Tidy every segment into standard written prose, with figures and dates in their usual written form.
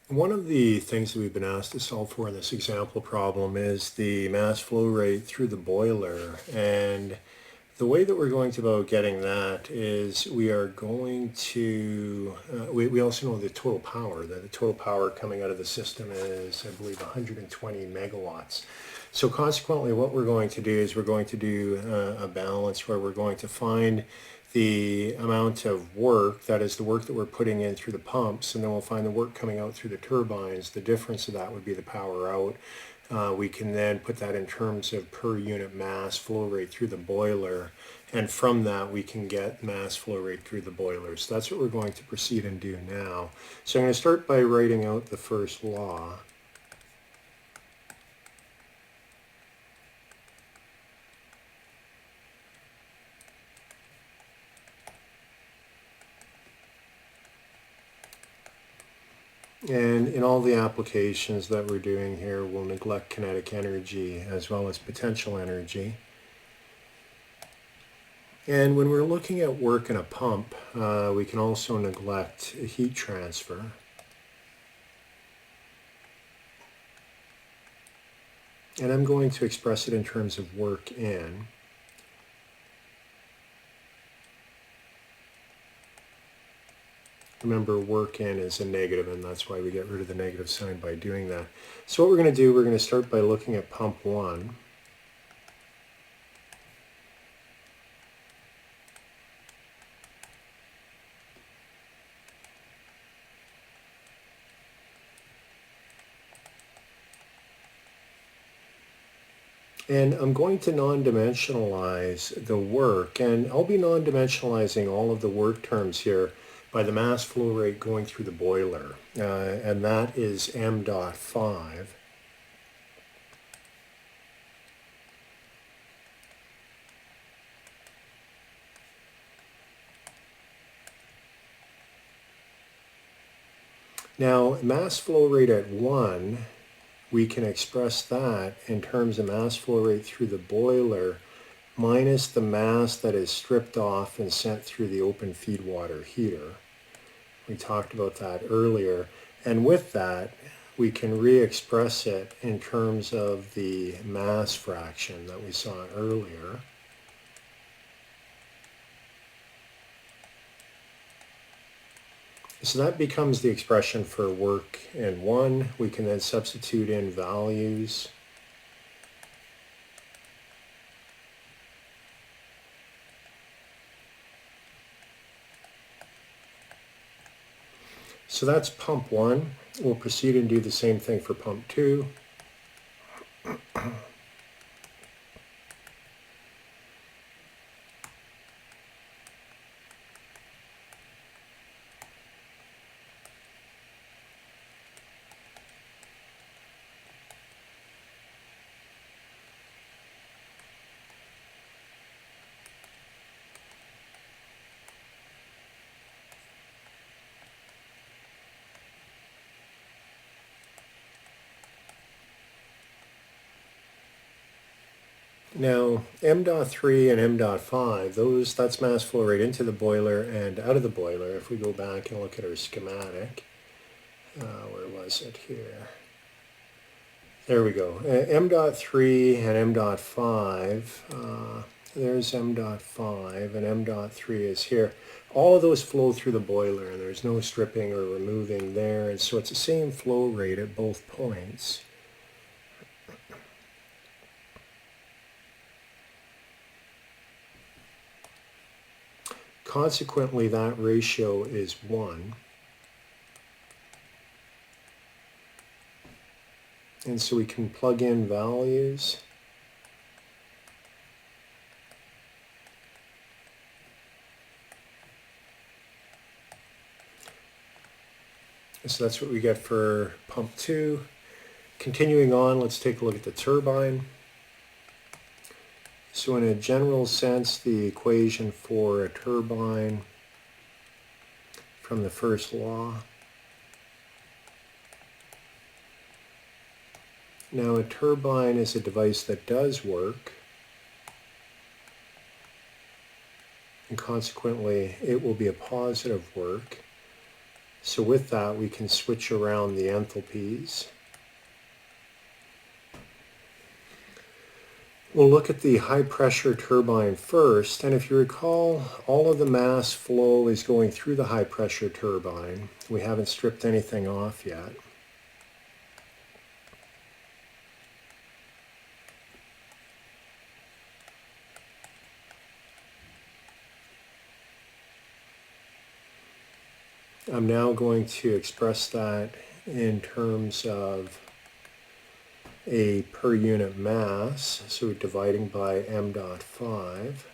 One of the things that we've been asked to solve for in this example problem is the mass flow rate through the boiler. And the way that we're going to go about getting that is we are going to, we also know the total power, that the total power coming out of the system is, I believe, 120 megawatts. So consequently, what we're going to do is we're going to do a balance where we're going to find the amount of work, that is the work that we're putting in through the pumps, and then we'll find the work coming out through the turbines. The difference of that would be the power out. We can then put that in terms of per unit mass flow rate through the boiler, and from that we can get mass flow rate through the boiler. So that's what we're going to proceed and do now. So I'm going to start by writing out the first law. And in all the applications that we're doing here, we'll neglect kinetic energy as well as potential energy. And when we're looking at work in a pump, we can also neglect heat transfer. And I'm going to express it in terms of work in. Remember, work in is a negative, and that's why we get rid of the negative sign by doing that. So what we're going to do, we're going to start by looking at pump 1. And I'm going to non-dimensionalize the work, and I'll be non-dimensionalizing all of the work terms here by the mass flow rate going through the boiler, and that is m dot 5. Now, mass flow rate at 1, we can express that in terms of mass flow rate through the boiler minus the mass that is stripped off and sent through the open feed water heater. We talked about that earlier. And with that, we can re-express it in terms of the mass fraction that we saw earlier. So that becomes the expression for work in 1. We can then substitute in values. So that's pump 1. We'll proceed and do the same thing for pump 2. Now, m dot 3 and m dot 5, that's mass flow rate into the boiler and out of the boiler. If we go back and look at our schematic, where was it here? There we go. M dot 3 and M dot 5, there's M dot 5 and M dot 3 is here. All of those flow through the boiler and there's no stripping or removing there, and so it's the same flow rate at both points. Consequently, that ratio is 1. And so we can plug in values. So that's what we get for pump 2. Continuing on, let's take a look at the turbine. So in a general sense, the equation for a turbine from the first law. Now a turbine is a device that does work, and consequently it will be a positive work. So with that, we can switch around the enthalpies. We'll look at the high pressure turbine first, and if you recall, all of the mass flow is going through the high pressure turbine. We haven't stripped anything off yet. I'm now going to express that in terms of a per unit mass, so dividing by m dot 5.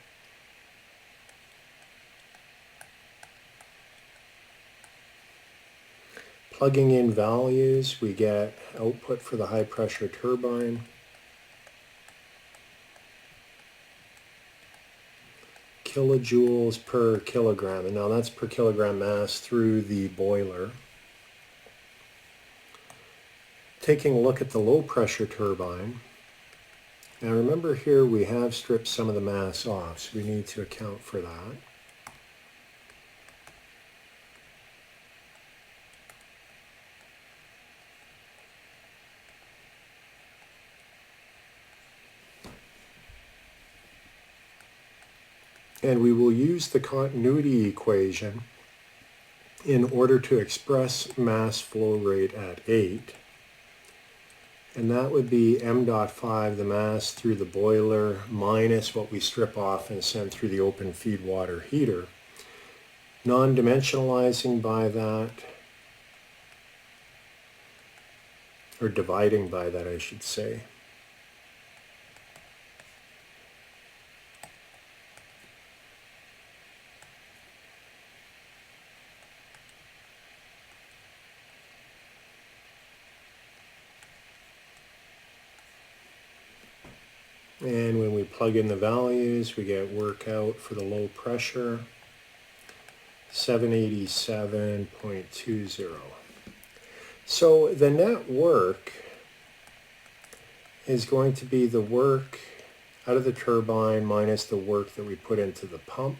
Plugging in values, we get output for the high pressure turbine. Kilojoules per kilogram, and now that's per kilogram mass through the boiler. Taking a look at the low pressure turbine, now remember here we have stripped some of the mass off, so we need to account for that. And we will use the continuity equation in order to express mass flow rate at 8. And that would be m dot 5, the mass through the boiler, minus what we strip off and send through the open feed water heater. Non-dimensionalizing by that, or dividing by that I should say. And when we plug in the values, we get work out for the low pressure, 787.20. So the net work is going to be the work out of the turbine minus the work that we put into the pump.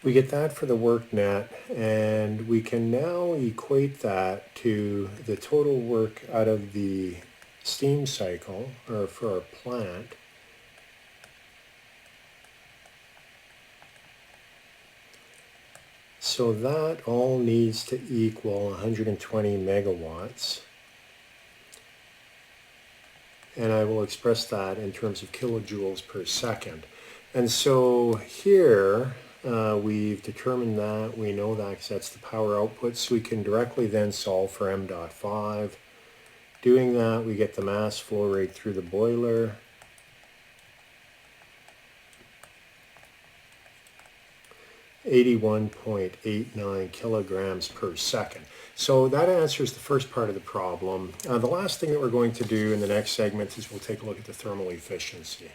We get that for the work net, and we can now equate that to the total work out of the steam cycle, or for our plant. So that all needs to equal 120 megawatts. And I will express that in terms of kilojoules per second. And so here, we've determined that, we know that because that's the power output, so we can directly then solve for m dot 5. Doing that, we get the mass flow rate through the boiler. (81.89 kilograms per second. So that answers the first part of the problem. The last thing that we're going to do in the next segment is we'll take a look at the thermal efficiency.